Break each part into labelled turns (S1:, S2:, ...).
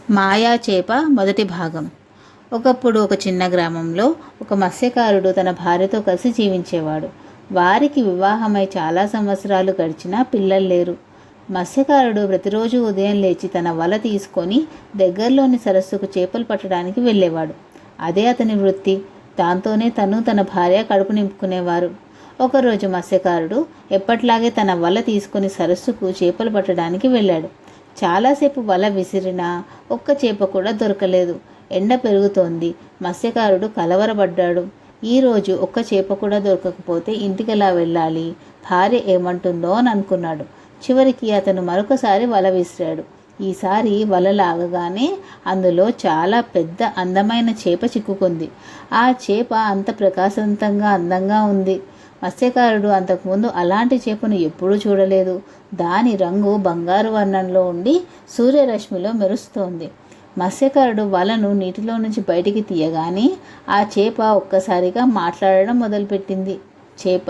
S1: మాయా చేప మొదటి భాగం. ఒకప్పుడు ఒక చిన్న గ్రామంలో ఒక మత్స్యకారుడు తన భార్యతో కలిసి జీవించేవాడు. వారికి వివాహమై చాలా సంవత్సరాలు గడిచినా పిల్లలు లేరు. మత్స్యకారుడు ప్రతిరోజు ఉదయం లేచి తన వల తీసుకొని దగ్గరలోని సరస్సుకు చేపలు పట్టడానికి వెళ్ళేవాడు. అదే అతని వృత్తి. దాంతోనే తన భార్య కడుపు నింపుకునేవారు. ఒకరోజు మత్స్యకారుడు ఎప్పట్లాగే తన వల తీసుకొని సరస్సుకు చేపలు పట్టడానికి వెళ్ళాడు. చాలాసేపు వల విసిరినా ఒక్క చేప కూడా దొరకలేదు. ఎండ పెరుగుతోంది. మత్స్యకారుడు కలవరపడ్డాడు. ఈరోజు ఒక్క చేప కూడా దొరకకపోతే ఇంటికెలా వెళ్ళాలి, భార్య ఏమంటుందో అని అనుకున్నాడు. చివరికి అతను మరొకసారి వల విసిరాడు. ఈసారి వల లాగగానే అందులో చాలా పెద్ద అందమైన చేప చిక్కుకుంది. ఆ చేప అంత ప్రకాశవంతంగా అందంగా ఉంది. మత్స్యకారుడు అంతకుముందు అలాంటి చేపను ఎప్పుడూ చూడలేదు. దాని రంగు బంగారు వర్ణంలో ఉండి సూర్యరశ్మిలో మెరుస్తోంది. మత్స్యకారుడు వలను నీటిలో నుంచి బయటికి తీయగానే ఆ చేప ఒక్కసారిగా మాట్లాడడం మొదలుపెట్టింది. చేప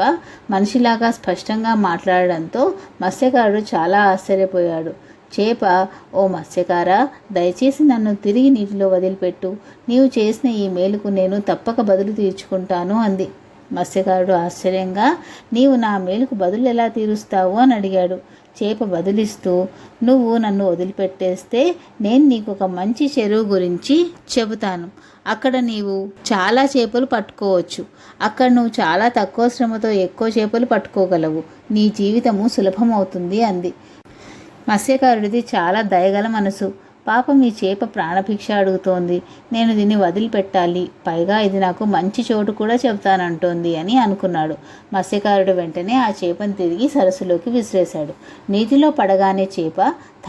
S1: మనిషిలాగా స్పష్టంగా మాట్లాడడంతో మత్స్యకారుడు చాలా ఆశ్చర్యపోయాడు. చేప, ఓ మత్స్యకారా, దయచేసి నన్ను తిరిగి నీటిలో వదిలిపెట్టు. నీవు చేసిన ఈ మేలుకు నేను తప్పక బదులు తీర్చుకుంటాను అంది. మత్స్యకారుడు ఆశ్చర్యంగా, నీవు నా మేలుకు బదులు ఎలా తీరుస్తావు అని అడిగాడు. చేప బదులిస్తూ, నువ్వు నన్ను వదిలిపెట్టేస్తే నేను నీకు ఒక మంచి చెరువు గురించి చెబుతాను. అక్కడ నీవు చాలా చేపలు పట్టుకోవచ్చు. అక్కడ నువ్వు చాలా తక్కువ శ్రమతో ఎక్కువ చేపలు పట్టుకోగలవు. నీ జీవితము సులభమవుతుంది అంది. మత్స్యకారుడిది చాలా దయగల మనసు. పాపం ఈ చేప ప్రాణభిక్ష అడుగుతోంది. నేను దీన్ని వదిలిపెట్టాలి, పైగా ఇది నాకు మంచి చోటు కూడా చెబుతానంటోంది అని అనుకున్నాడు. మత్స్యకారుడు వెంటనే ఆ చేపను తిరిగి సరస్సులోకి విసిరేశాడు. నీటిలో పడగానే చేప,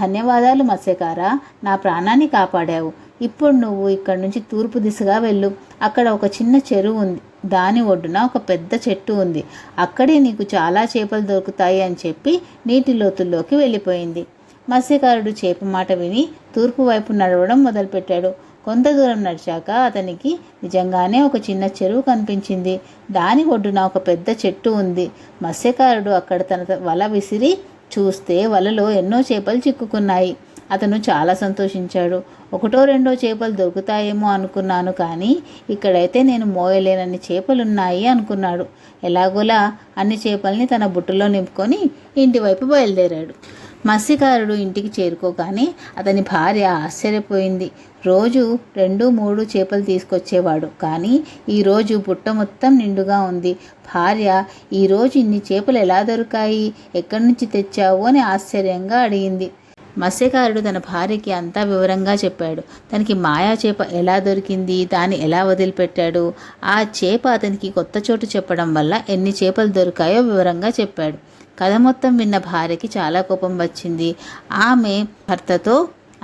S1: ధన్యవాదాలు మత్స్యకారా, నా ప్రాణాన్ని కాపాడావు. ఇప్పుడు నువ్వు ఇక్కడి నుంచి తూర్పు దిశగా వెళ్ళు. అక్కడ ఒక చిన్న చెరువు ఉంది. దాని ఒడ్డున ఒక పెద్ద చెట్టు ఉంది. అక్కడే నీకు చాలా చేపలు దొరుకుతాయి అని చెప్పి నీటి లోతుల్లోకి వెళ్ళిపోయింది. మత్స్యకారుడు చేప మాట విని తూర్పు వైపు నడవడం మొదలుపెట్టాడు. కొంత దూరం నడిచాక అతనికి నిజంగానే ఒక చిన్న చెరువు కనిపించింది. దాని ఒడ్డున ఒక పెద్ద చెట్టు ఉంది. మత్స్యకారుడు అక్కడ తన వల విసిరి చూస్తే వలలో ఎన్నో చేపలు చిక్కుకున్నాయి. అతను చాలా సంతోషించాడు. ఒకటో రెండో చేపలు దొరుకుతాయేమో అనుకున్నాను, కానీ ఇక్కడైతే నేను మోయలేనన్ని చేపలున్నాయి అనుకున్నాడు. ఎలాగోలా అన్ని చేపల్ని తన బుట్టలో నింపుకొని ఇంటి వైపు బయలుదేరాడు. మత్స్యకారుడు ఇంటికి చేరుకోగానే అతని భార్య ఆశ్చర్యపోయింది. రోజు 2-3 చేపలు తీసుకొచ్చేవాడు, కానీ ఈరోజు బుట్ట మొత్తం నిండుగా ఉంది. భార్య, ఈరోజు ఇన్ని చేపలు ఎలా దొరికాయి, ఎక్కడి నుంచి తెచ్చావు అని ఆశ్చర్యంగా అడిగింది. మత్స్యకారుడు తన భార్యకి అంతా వివరంగా చెప్పాడు. తనకి మాయా చేప ఎలా దొరికింది, దాన్ని ఎలా వదిలిపెట్టాడు, ఆ చేప అతనికి కొత్త చోటు చెప్పడం వల్ల ఎన్ని చేపలు దొరికాయో వివరంగా చెప్పాడు. కథ మొత్తం విన్న భార్యకి చాలా కోపం వచ్చింది. ఆమె భర్తతో,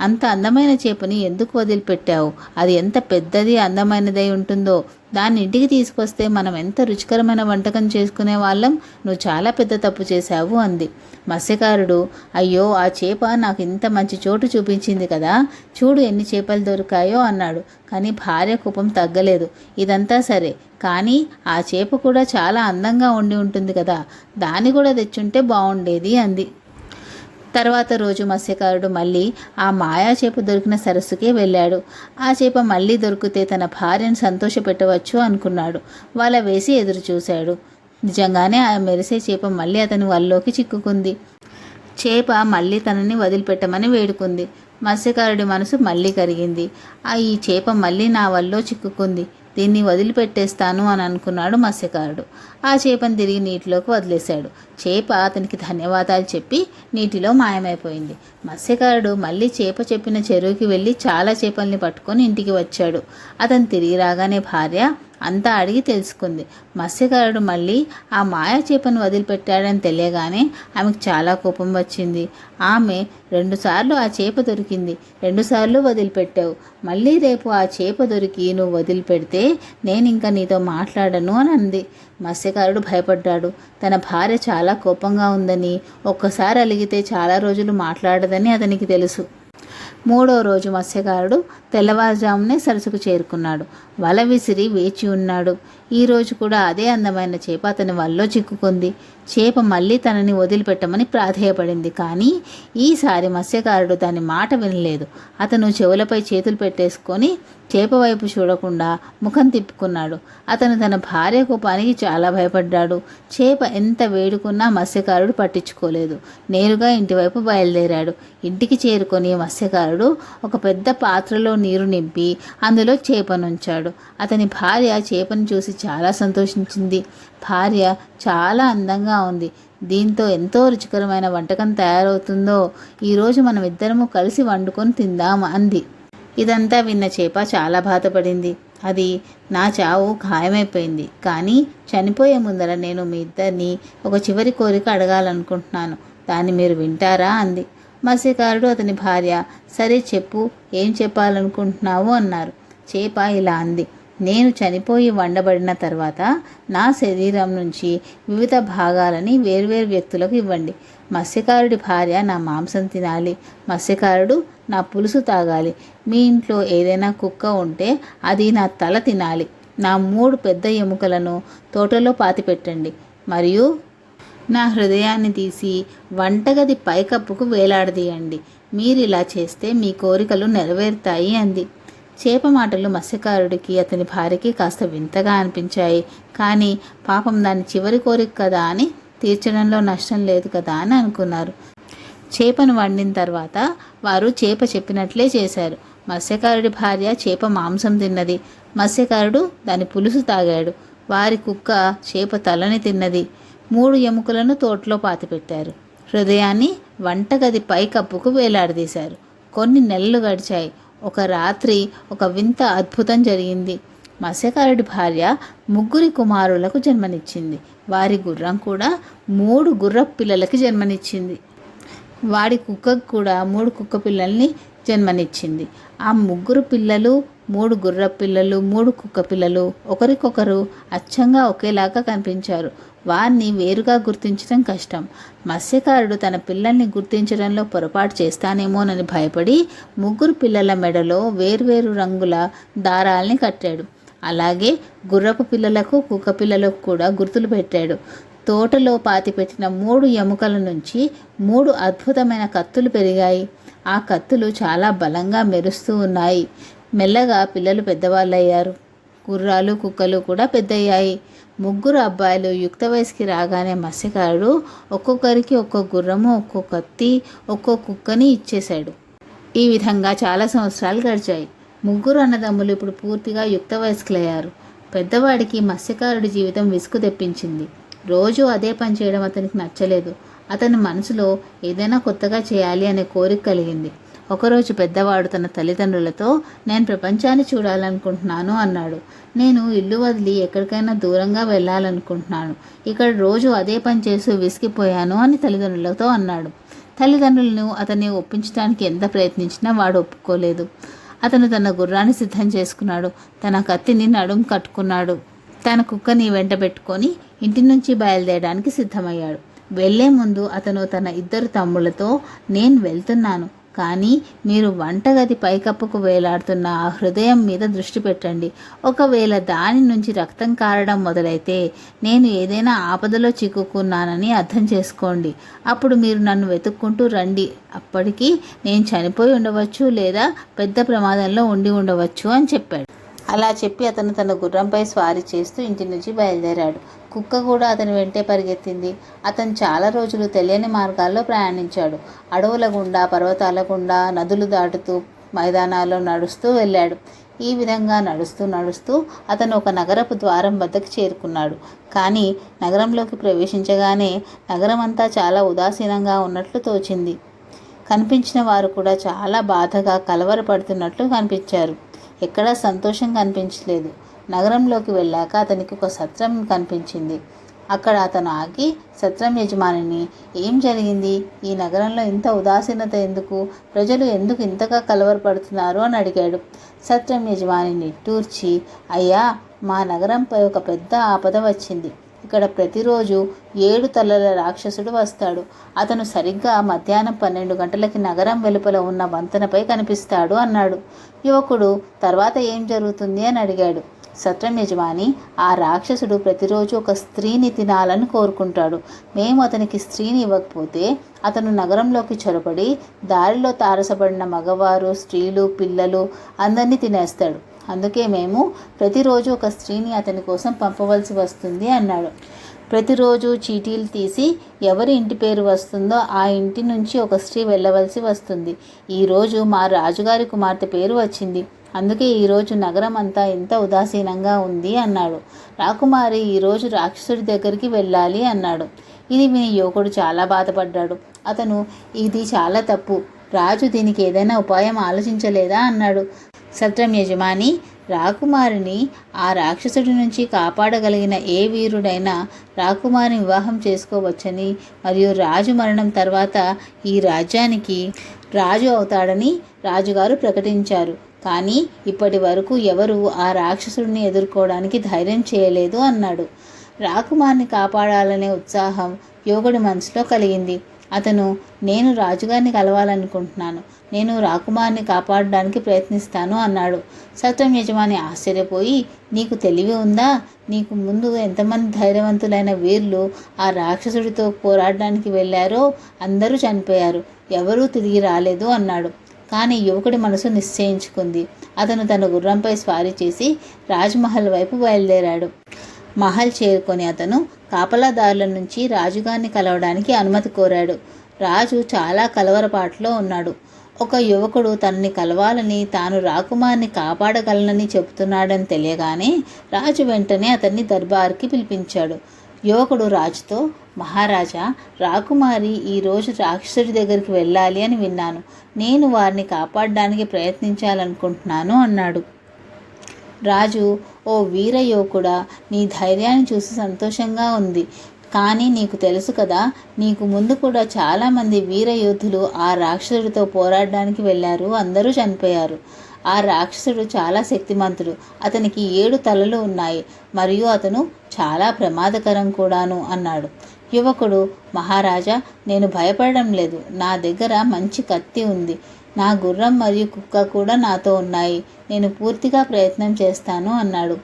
S1: అంత అందమైన చేపని ఎందుకు వదిలిపెట్టావు? అది ఎంత పెద్దది అందమైనదై ఉంటుందో. దాన్ని ఇంటికి తీసుకొస్తే మనం ఎంత రుచికరమైన వంటకం చేసుకునే వాళ్ళం. నువ్వు చాలా పెద్ద తప్పు చేశావు అంది. మత్స్యకారుడు, అయ్యో, ఆ చేప నాకు ఇంత మంచి చోటు చూపించింది కదా, చూడు ఎన్ని చేపలు దొరికాయో అన్నాడు. కానీ భార్య కోపం తగ్గలేదు. ఇదంతా సరే, కానీ ఆ చేప కూడా చాలా అందంగా ఉండి ఉంటుంది కదా, దాన్ని కూడా తెచ్చుంటే బాగుండేది అంది. తర్వాత రోజు మత్స్యకారుడు మళ్ళీ ఆ మాయా చేప దొరికిన సరస్సుకే వెళ్ళాడు. ఆ చేప మళ్ళీ దొరికితే తన భార్యను సంతోషపెట్టవచ్చు అనుకున్నాడు. వల వేసి ఎదురు చూశాడు. నిజంగానే ఆ మెరిసే చేప మళ్ళీ అతని వలలోకి చిక్కుకుంది. చేప మళ్ళీ తనని వదిలిపెట్టమని వేడుకుంది. మత్స్యకారుడి మనసు మళ్ళీ కరిగింది. ఈ చేప మళ్ళీ నా వలలో చిక్కుకుంది, దీన్ని వదిలిపెట్టేస్తాను అని అనుకున్నాడు మత్స్యకారుడు. ఆ చేపను తిరిగి నీటిలోకి వదిలేశాడు. చేప అతనికి ధన్యవాదాలు చెప్పి నీటిలో మాయమైపోయింది. మత్స్యకారుడు మళ్ళీ చేప చెప్పిన చెరువుకి వెళ్ళి చాలా చేపల్ని పట్టుకొని ఇంటికి వచ్చాడు. అతను తిరిగి రాగానే భార్య అంతా అడిగి తెలుసుకుంది. మత్స్యకారుడు మళ్ళీ ఆ మాయా చేపను వదిలిపెట్టాడని తెలియగానే ఆమెకు చాలా కోపం వచ్చింది. ఆమె, 2 సార్లు ఆ చేప దొరికింది, 2 సార్లు వదిలిపెట్టావు. మళ్ళీ రేపు ఆ చేప దొరికి నువ్వు వదిలిపెడితే నేను ఇంకా నీతో మాట్లాడను అని అంది. మత్స్యకారుడు భయపడ్డాడు. తన భార్య చాలా కోపంగా ఉందని, ఒక్కసారి అలిగితే చాలా రోజులు మాట్లాడదని అతనికి తెలుసు. 3వ రోజు మత్స్యకారుడు తెల్లవారుజామునే సరస్సుకు చేరుకున్నాడు. వల విసిరి వేచి ఉన్నాడు. ఈరోజు కూడా అదే అందమైన చేప అతని వలలో చిక్కుకుంది. చేప మళ్ళీ తనని వదిలిపెట్టమని ప్రాధేయపడింది. కానీ ఈసారి మత్స్యకారుడు దాని మాట వినలేదు. అతను చెవులపై చేతులు పెట్టేసుకొని చేప వైపు చూడకుండా ముఖం తిప్పుకున్నాడు. అతను తన భార్య కోపానికి చాలా భయపడ్డాడు. చేప ఎంత వేడుకున్నా మత్స్యకారుడు పట్టించుకోలేదు. నేరుగా ఇంటివైపు బయలుదేరాడు. ఇంటికి చేరుకొని మత్స్యకారుడు ఒక పెద్ద పాత్రలో నీరు నింపి అందులో చేపనుంచాడు. అతని భార్య చేపను చూసి చాలా సంతోషించింది. భార్య చాలా అందంగా ఉంది, దీంతో ఎంతో రుచికరమైన వంటకం తయారవుతుందో, ఈరోజు మనం ఇద్దరము కలిసి వండుకొని తిందాం అంది. ఇదంతా విన్న చేప చాలా బాధపడింది. అది నా చావు ఖాయమైపోయింది, కానీ చనిపోయే ముందర నేను మీ ఇద్దరిని ఒక చివరి కోరిక అడగాలనుకుంటున్నాను, దాన్ని మీరు వింటారా అంది. మత్స్యకారుడు అతని భార్య సరే చెప్పు, ఏం చెప్పాలనుకుంటున్నావు అన్నారు. చేప ఇలా అంది, నేను చనిపోయి వండబడిన తర్వాత నా శరీరం నుంచి వివిధ భాగాలని వేర్వేరు వ్యక్తులకు ఇవ్వండి. మత్స్యకారుడి భార్య నా మాంసం తినాలి, మత్స్యకారుడు నా పులుసు తాగాలి, మీ ఇంట్లో ఏదైనా కుక్క ఉంటే అది నా తల తినాలి, నా 3 పెద్ద ఎముకలను తోటలో పాతిపెట్టండి, మరియు నా హృదయాన్ని తీసి వంటగది పైకప్పుకు వేలాడదీయండి. మీరు ఇలా చేస్తే మీ కోరికలు నెరవేరుతాయి అంది. చేప మాటలు మత్స్యకారుడికి అతని భార్యకి కాస్త వింతగా అనిపించాయి. కానీ పాపం దాని చివరి కోరిక కదా అని తీర్చడంలో నష్టం లేదు కదా అని అనుకున్నారు. చేపను వండిన తర్వాత వారు చేప చెప్పినట్లే చేశారు. మత్స్యకారుడి భార్య చేప మాంసం తిన్నది, మత్స్యకారుడు దాని పులుసు తాగాడు. వారి కుక్క చేప తలని తిన్నది. 3 ఎముకలను తోటలో పాతిపెట్టారు. హృదయాన్ని వంటగది పైకప్పుకు వేలాడదీశారు. కొన్ని నెలలు గడిచాయి. ఒక రాత్రి ఒక వింత అద్భుతం జరిగింది. మత్స్యకారుడి భార్య 3 కుమారులకు జన్మనిచ్చింది. వారి గుర్రం కూడా 3 గుర్రపు పిల్లలకి జన్మనిచ్చింది. వాడి కుక్కకు కూడా 3 కుక్క పిల్లల్ని జన్మనిచ్చింది. ఆ 3 పిల్లలు, 3 గుర్రపు పిల్లలు, 3 కుక్క పిల్లలు ఒకరికొకరు అచ్చంగా ఒకేలాగా కనిపించారు. వారిని వేరుగా గుర్తించడం కష్టం. మత్స్యకారుడు తన పిల్లల్ని గుర్తించడంలో పొరపాటు చేస్తానేమోనని భయపడి 3 పిల్లల మెడలో వేర్వేరు రంగుల దారాల్ని కట్టాడు. అలాగే గుర్రపు పిల్లలకు, కుక్క పిల్లలకు కూడా గుర్తులు పెట్టాడు. తోటలో పాతిపెట్టిన 3 ఎముకల నుంచి 3 అద్భుతమైన కత్తులు పెరిగాయి. ఆ కత్తులు చాలా బలంగా మెరుస్తూ ఉన్నాయి. మెల్లగా పిల్లలు పెద్దవాళ్ళయ్యారు. గుర్రాలు, కుక్కలు కూడా పెద్దయ్యాయి. 3 అబ్బాయిలు యుక్త వయసుకి రాగానే మత్స్యకారుడు ఒక్కొక్కరికి ఒక్కో గుర్రము, ఒక్కో కత్తి, ఒక్కో కుక్కని ఇచ్చేశాడు. ఈ విధంగా చాలా సంవత్సరాలు గడిచాయి. 3 అన్నదమ్ములు ఇప్పుడు పూర్తిగా యుక్త వయస్కులయ్యారు. పెద్దవాడికి మత్స్యకారుడి జీవితం విసుగు తెప్పించింది. రోజు అదే పని చేయడం అతనికి నచ్చలేదు. అతని మనసులో ఏదైనా కొత్తగా చేయాలి అనే కోరిక కలిగింది. ఒకరోజు పెద్దవాడు తన తల్లిదండ్రులతో, నేను ప్రపంచాన్ని చూడాలనుకుంటున్నాను అన్నాడు. నేను ఇల్లు వదిలి ఎక్కడికైనా దూరంగా వెళ్ళాలనుకుంటున్నాను. ఇక్కడ రోజు అదే పని చేస్తూ విసిగిపోయాను అని తల్లిదండ్రులతో అన్నాడు. తల్లిదండ్రులను అతన్ని ఒప్పించడానికి ఎంత ప్రయత్నించినా వాడు ఒప్పుకోలేదు. అతను తన గుర్రాన్ని సిద్ధం చేసుకున్నాడు. తన కత్తిని నడుం కట్టుకున్నాడు. తన కుక్కని వెంట పెట్టుకొని ఇంటి నుంచి బయలుదేరడానికి సిద్ధమయ్యాడు. వెళ్లే ముందు అతను తన 2 తమ్ముళ్లతో, నేను వెళ్తున్నాను, కానీ మీరు వంటగది పైకప్పుకు వేలాడుతున్న ఆ హృదయం మీద దృష్టి పెట్టండి. ఒకవేళ దాని నుంచి రక్తం కారడం మొదలైతే నేను ఏదైనా ఆపదలో చిక్కుకున్నానని అర్థం చేసుకోండి. అప్పుడు మీరు నన్ను వెతుక్కుంటూ రండి. అప్పటికి నేను చనిపోయి ఉండవచ్చు, లేదా పెద్ద ప్రమాదంలో ఉండి ఉండవచ్చు అని చెప్పాడు. అలా చెప్పి అతను తన గుర్రంపై స్వారీ చేస్తూ ఇంటి నుంచి బయలుదేరాడు. కుక్క కూడా అతని వెంటే పరిగెత్తింది. అతను చాలా రోజులు తెలియని మార్గాల్లో ప్రయాణించాడు. అడవుల గుండా, పర్వతాల గుండా, నదులు దాటుతూ, మైదానాల్లో నడుస్తూ వెళ్ళాడు. ఈ విధంగా నడుస్తూ అతను ఒక నగరపు ద్వారం వద్దకు చేరుకున్నాడు. కానీ నగరంలోకి ప్రవేశించగానే నగరం అంతా చాలా ఉదాసీనంగా ఉన్నట్లు తోచింది. కనిపించిన వారు కూడా చాలా బాధగా, కలవరపడుతున్నట్లు కనిపించారు. ఎక్కడా సంతోషం కనిపించలేదు. నగరంలోకి వెళ్ళాక అతనికి ఒక సత్రం కనిపించింది. అక్కడ అతను ఆగి సత్రం యజమానిని, ఏం జరిగింది? ఈ నగరంలో ఇంత ఉదాసీనత ఎందుకు? ప్రజలు ఎందుకు ఇంతగా కలవరపడుతున్నారు అని అడిగాడు. సత్రం యజమాని నిట్టూర్చి, అయ్యా, మా నగరంపై ఒక పెద్ద ఆపద వచ్చింది. ఇక్కడ ప్రతిరోజు 7 తలల రాక్షసుడు వస్తాడు. అతను సరిగ్గా మధ్యాహ్నం 12 గంటలకి నగరం వెలుపల ఉన్న వంతెనపై కనిపిస్తాడు అన్నాడు. యువకుడు, తర్వాత ఏం జరుగుతుంది అని అడిగాడు. సత్రం యజమాని, ఆ రాక్షసుడు ప్రతిరోజు ఒక స్త్రీని తినాలని కోరుకుంటాడు. మేము అతనికి స్త్రీని ఇవ్వకపోతే అతను నగరంలోకి చొరబడి దారిలో తారసపడిన మగవారు, స్త్రీలు, పిల్లలు అందరినీ తినేస్తాడు. అందుకే మేము ప్రతిరోజు ఒక స్త్రీని అతని కోసం పంపవలసి వస్తుంది అన్నాడు. ప్రతిరోజు చీటీలు తీసి ఎవరి ఇంటి పేరు వస్తుందో ఆ ఇంటి నుంచి ఒక స్త్రీ వెళ్ళవలసి వస్తుంది. ఈరోజు మా రాజుగారి కుమార్తె పేరు వచ్చింది. అందుకే ఈరోజు నగరం అంతా ఎంత ఉదాసీనంగా ఉంది అన్నాడు. రాకుమారి ఈరోజు రాక్షసుడి దగ్గరికి వెళ్ళాలి అన్నాడు. ఇది విని యువకుడు చాలా బాధపడ్డాడు. అతను, ఇది చాలా తప్పు, రాజు దీనికి ఏదైనా ఉపాయం ఆలోచించలేదా అన్నాడు. సత్రం యజమాని, రాకుమారిని ఆ రాక్షసుడి నుంచి కాపాడగలిగిన ఏ వీరుడైనా రాకుమారిని వివాహం చేసుకోవచ్చని మరియు రాజు మరణం తర్వాత ఈ రాజ్యానికి రాజు అవుతాడని రాజుగారు ప్రకటించారు. కానీ ఇప్పటి వరకు ఎవరు ఆ రాక్షసుడిని ఎదుర్కోవడానికి ధైర్యం చేయలేదు అన్నాడు. రాకుమారిని కాపాడాలనే ఉత్సాహం యువకుడి మనసులో కలిగింది. అతను, నేను రాజుగారిని కలవాలనుకుంటున్నాను, నేను రాకుమారిని కాపాడడానికి ప్రయత్నిస్తాను అన్నాడు. సత్రం యజమాని ఆశ్చర్యపోయి, నీకు తెలివి ఉందా? నీకు ముందు ఎంతమంది ధైర్యవంతులైన వీరులు ఆ రాక్షసుడితో పోరాడడానికి వెళ్ళారో అందరూ చనిపోయారు, ఎవరూ తిరిగి రాలేదు అన్నాడు. కానీ యువకుడి మనసు నిశ్చయించుకుంది. అతను తన గుర్రంపై స్వారీ చేసి రాజ్మహల్ వైపు బయలుదేరాడు. మహల్ చేరుకొని అతను కాపలాదారుల నుంచి రాజుగారిని కలవడానికి అనుమతి కోరాడు. రాజు చాలా కలవరపాటులో ఉన్నాడు. ఒక యువకుడు తనని కలవాలని, తాను రాకుమారిని కాపాడగలనని చెబుతున్నాడని తెలియగానే రాజు వెంటనే అతన్ని దర్బార్కి పిలిపించాడు. యువకుడు రాజుతో, మహారాజా, రాకుమారి ఈరోజు రాక్షసుడి దగ్గరికి వెళ్ళాలి అని విన్నాను. నేను వారిని కాపాడడానికి ప్రయత్నించాలనుకుంటున్నాను అన్నాడు. రాజు, ఓ వీర యువకుడా, నీ ధైర్యాన్ని చూసి సంతోషంగా ఉంది. కానీ నీకు తెలుసు కదా, నీకు ముందు కూడా చాలామంది వీర యోధులు ఆ రాక్షసుడితో పోరాడడానికి వెళ్ళారు, అందరూ చనిపోయారు. ఆ రాక్షసుడు చాలా శక్తిమంతుడు, అతనికి 7 తలలు ఉన్నాయి మరియు అతను చాలా ప్రమాదకరం కూడాను అన్నాడు. యువకుడు, మహారాజా, నేను భయపడడం లేదు, నా దగ్గర మంచి కత్తి ఉంది, నా గుర్రం మరియు కుక్క కూడా నాతో ఉన్నాయి, నేను పూర్తిగా ప్రయత్నం చేస్తాను అన్నాడు.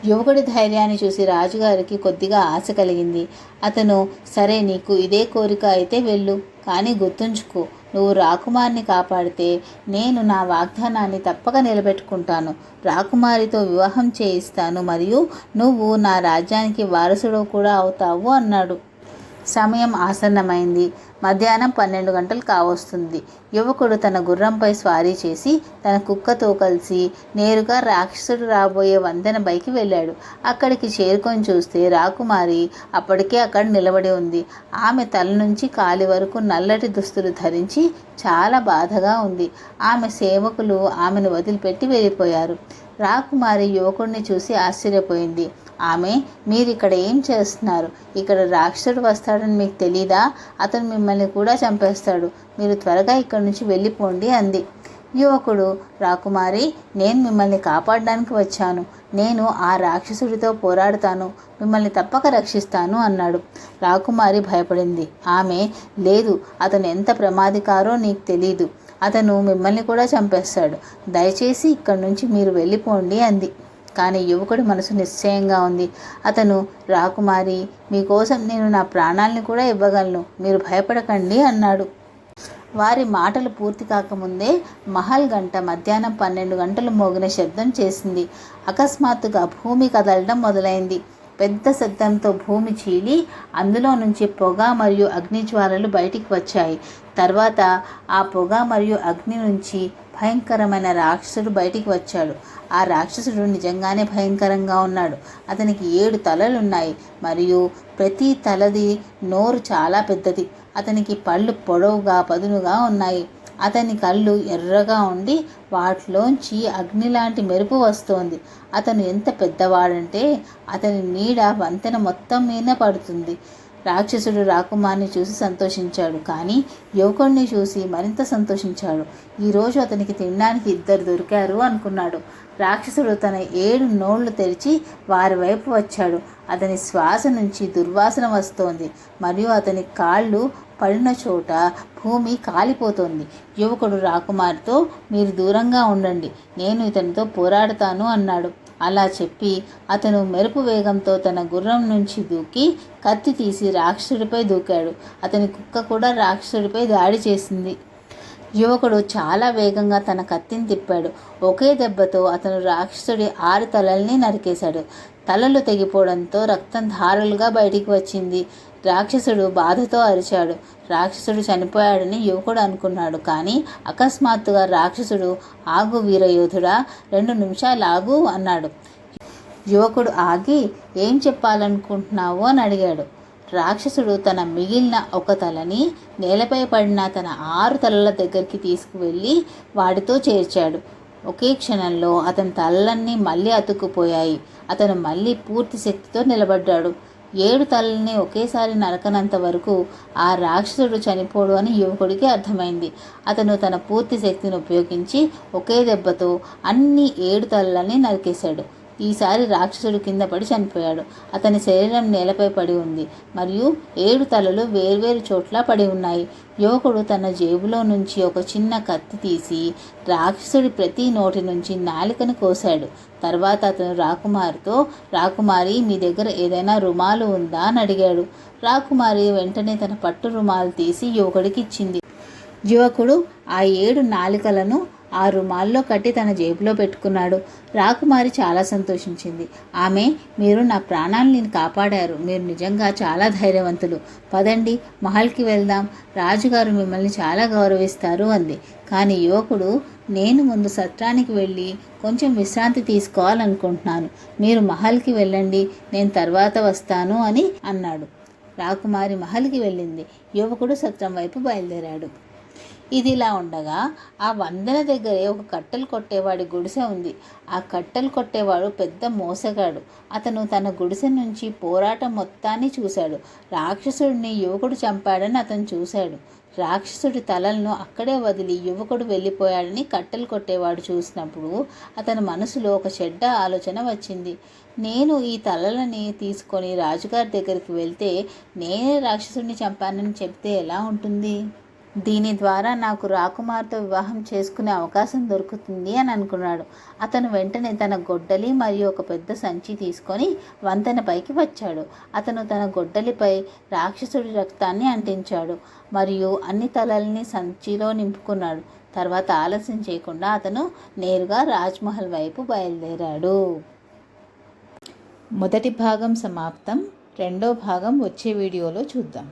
S1: యువకుడి ధైర్యాన్ని చూసి రాజుగారికి కొద్దిగా ఆశ కలిగింది. అతను, సరే, నీకు ఇదే కోరిక అయితే వెళ్ళు, కానీ గుర్తుంచుకో, నువ్వు రాకుమారిని కాపాడితే నేను నా వాగ్దానాన్ని తప్పక నిలబెట్టుకుంటాను, రాకుమారితో వివాహం చేయిస్తాను మరియు నువ్వు నా రాజ్యానికి వారసుడు కూడా అవుతావు అన్నాడు. సమయం ఆసన్నమైంది. మధ్యాహ్నం 12 గంటలు కావస్తుంది. యువకుడు తన గుర్రంపై స్వారీ చేసి తన కుక్కతో కలిసి నేరుగా రాక్షసుడు రాబోయే వంతెన పైకి వెళ్ళాడు. అక్కడికి చేరుకొని చూస్తే రాకుమారి అప్పటికే అక్కడ నిలబడి ఉంది. ఆమె తల నుంచి కాలి వరకు నల్లటి దుస్తులు ధరించి చాలా బాధగా ఉంది. ఆమె సేవకులు ఆమెను వదిలిపెట్టి వెళ్ళిపోయారు. రాకుమారి యువకుడిని చూసి ఆశ్చర్యపోయింది. ఆమె, మీరిక్కడ ఏం చేస్తున్నారు? ఇక్కడ రాక్షసుడు వస్తాడని మీకు తెలీదా? అతను మిమ్మల్ని కూడా చంపేస్తాడు, మీరు త్వరగా ఇక్కడి నుంచి వెళ్ళిపోండి అంది. యువకుడు, రాకుమారి, నేను మిమ్మల్ని కాపాడడానికి వచ్చాను, నేను ఆ రాక్షసుడితో పోరాడుతాను, మిమ్మల్ని తప్పక రక్షిస్తాను అన్నాడు. రాకుమారి భయపడింది. ఆమె, లేదు, అతను ఎంత ప్రమాదకారో నీకు తెలీదు, అతను మిమ్మల్ని కూడా చంపేస్తాడు, దయచేసి ఇక్కడి నుంచి మీరు వెళ్ళిపోండి అంది. కానీ యువకుడి మనసు నిశ్చయంగా ఉంది. అతను, రాకుమారి, మీకోసం నేను నా ప్రాణాలని కూడా ఇవ్వగలను, మీరు భయపడకండి అన్నాడు. వారి మాటలు పూర్తి కాకముందే మహల్ గంట మధ్యాహ్నం 12 గంటలు మోగిన శబ్దం చేసింది. అకస్మాత్తుగా భూమి కదలడం మొదలైంది. పెద్ద శబ్దంతో భూమి చీలి అందులో నుంచి పొగ మరియు అగ్నిజ్వాలలు బయటికి వచ్చాయి. తర్వాత ఆ పొగ మరియు అగ్ని నుంచి భయంకరమైన రాక్షసుడు బయటికి వచ్చాడు. ఆ రాక్షసుడు నిజంగానే భయంకరంగా ఉన్నాడు. అతనికి 7 తలలున్నాయి మరియు ప్రతి తలది నోరు చాలా పెద్దది. అతనికి పళ్ళు పొడవుగా పదునుగా ఉన్నాయి. అతని కళ్ళు ఎర్రగా ఉండి వాటిలోంచి అగ్నిలాంటి మెరుపు వస్తోంది. అతను ఎంత పెద్దవాడంటే అతని నీడ వంతెన మొత్తం మీద పడుతుంది. రాక్షసుడు రాకుమారిని చూసి సంతోషించాడు, కానీ యువకుడిని చూసి మరింత సంతోషించాడు. ఈరోజు అతనికి తినడానికి 2 దొరికారు అనుకున్నాడు. రాక్షసుడు తన 7 నోళ్లు తెరిచి వారి వైపు వచ్చాడు. అతని శ్వాస నుంచి దుర్వాసన వస్తోంది మరియు అతని కాళ్ళు పడిన చోట భూమి కాలిపోతోంది. యువకుడు రాకుమారితో, మీరు దూరంగా ఉండండి, నేను ఇతనితో పోరాడతాను అన్నాడు. అలా చెప్పి అతను మెరుపు వేగంతో తన గుర్రం నుంచి దూకి కత్తి తీసి రాక్షసుడిపై దూకాడు. అతని కుక్క కూడా రాక్షసుడిపై దాడి చేసింది. యువకుడు చాలా వేగంగా తన కత్తిని తిప్పాడు. ఒకే దెబ్బతో అతను రాక్షసుడి 6 తలల్ని నరికేశాడు. తలలు తెగిపోవడంతో రక్తం ధారలుగా బయటికి వచ్చింది. రాక్షసుడు బాధతో అరిచాడు. రాక్షసుడు చనిపోయాడని యువకుడు అనుకున్నాడు. కానీ అకస్మాత్తుగా రాక్షసుడు, ఆగు వీరయోధుడా, 2 నిమిషాలు ఆగు అన్నాడు. యువకుడు ఆగి, ఏం చెప్పాలనుకుంటున్నావు అని అడిగాడు. రాక్షసుడు తన మిగిలిన ఒక తలని నేలపై పడిన తన 6 తలల దగ్గరికి తీసుకువెళ్ళి వాటితో చేర్చాడు. ఒకే క్షణంలో అతని తలలన్నీ మళ్ళీ అతుక్కుపోయాయి. అతను మళ్ళీ పూర్తి శక్తితో నిలబడ్డాడు. 7 తలల్ని ఒకేసారి నరకనంత వరకు ఆ రాక్షసుడు చనిపోడు అని యువకుడికి అర్థమైంది. అతను తన పూర్తి శక్తిని ఉపయోగించి ఒకే దెబ్బతో అన్ని 7 తలలని నరికేశాడు. ఈసారి రాక్షసుడు కింద పడి చనిపోయాడు. అతని శరీరం నేలపై పడి ఉంది మరియు 7 తలలు వేర్వేరు చోట్ల పడి ఉన్నాయి. యువకుడు తన జేబులో నుంచి ఒక చిన్న కత్తి తీసి రాక్షసుడి ప్రతి నోటి నుంచి నాలికను కోశాడు. తర్వాత అతను రాకుమారితో, రాకుమారి, మీ దగ్గర ఏదైనా రుమాలు ఉందా అని అడిగాడు. రాకుమారి వెంటనే తన పట్టు రుమాలు తీసి యువకుడికి ఇచ్చింది. యువకుడు ఆ 7 నాలికలను ఆ రుమాల్లో కట్టి తన జేబులో పెట్టుకున్నాడు. రాకుమారి చాలా సంతోషించింది. ఆమె, మీరు నా ప్రాణాలని కాపాడారు. మీరు నిజంగా చాలా ధైర్యవంతులు. పదండి, మహల్కి వెళ్దాం. రాజుగారు మిమ్మల్ని చాలా గౌరవిస్తారు అంది. కానీ యువకుడు, నేను ముందు సత్రానికి వెళ్ళి కొంచెం విశ్రాంతి తీసుకోవాలనుకుంటున్నాను. మీరు మహల్కి వెళ్ళండి, నేను తర్వాత వస్తాను అని అన్నాడు. రాకుమారి మహల్కి వెళ్ళింది. యువకుడు సత్రం వైపు బయలుదేరాడు. ఇదిలా ఉండగా ఆ వంతెన దగ్గరే ఒక కట్టెలు కొట్టేవాడి గుడిసె ఉంది. ఆ కట్టెలు కొట్టేవాడు పెద్ద మోసగాడు. అతను తన గుడిసె నుంచి పోరాటం మొత్తాన్ని చూశాడు. రాక్షసుడిని యువకుడు చంపాడని అతను చూశాడు. రాక్షసుడి తలలను అక్కడే వదిలి యువకుడు వెళ్ళిపోయాడని కట్టెలు కొట్టేవాడు చూసినప్పుడు అతని మనసులో ఒక చెడ్డ ఆలోచన వచ్చింది. నేను ఈ తలలని తీసుకొని రాజుగారి దగ్గరికి వెళ్తే నేనే రాక్షసుడిని చంపానని చెప్తే ఎలా ఉంటుంది? దీని ద్వారా నాకు రాకుమార్తో వివాహం చేసుకునే అవకాశం దొరుకుతుంది అని అనుకున్నాడు. అతను వెంటనే తన గొడ్డలి మరియు ఒక పెద్ద సంచి తీసుకొని వంతెనపైకి వచ్చాడు. అతను తన గొడ్డలిపై రాక్షసుడి రక్తాన్ని అంటించాడు మరియు అన్ని తలల్ని సంచిలో నింపుకున్నాడు. తర్వాత ఆలస్యం చేయకుండా అతను నేరుగా రాజ్మహల్ వైపు బయలుదేరాడు. మొదటి భాగం సమాప్తం. రెండో భాగం వచ్చే వీడియోలో చూద్దాం.